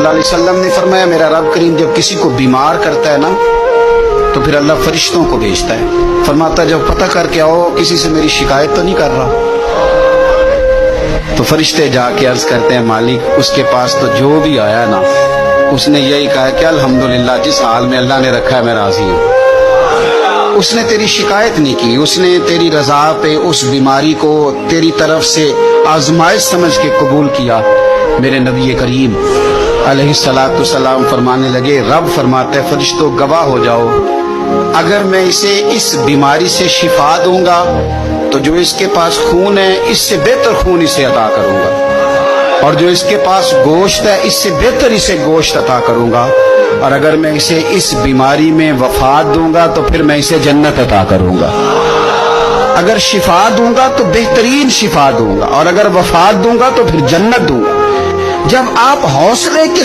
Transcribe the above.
اللہ علیہ وسلم نے فرمایا میرا رب کریم جب کسی کو بیمار کرتا ہے نا تو پھر اللہ فرشتوں کو بھیجتا ہے، فرماتا ہے جب پتہ کر کے آؤ کسی سے میری شکایت تو نہیں کر رہا۔ تو فرشتے جا کے عرض کرتے ہیں مالک اس کے پاس تو جو بھی آیا نا اس نے یہی کہا کہ الحمدللہ جس حال میں اللہ نے رکھا ہے میں راضی ہوں۔ اس نے تیری شکایت نہیں کی، اس نے تیری رضا پہ اس بیماری کو تیری طرف سے آزمائش سمجھ کے قبول کیا۔ میرے نبی کریم علیہ الصلوۃ والسلام فرمانے لگے، رب فرماتا ہے فرشتوں گواہ ہو جاؤ، اگر میں اسے اس بیماری سے شفا دوں گا تو جو اس کے پاس خون ہے اس سے بہتر خون اسے عطا کروں گا، اور جو اس کے پاس گوشت ہے اس سے بہتر اسے گوشت عطا کروں گا، اور اگر میں اسے اس بیماری میں وفات دوں گا تو پھر میں اسے جنت عطا کروں گا۔ اگر شفا دوں گا تو بہترین شفا دوں گا، اور اگر وفات دوں گا تو پھر جنت دوں گا۔ جب آپ حوصلے کے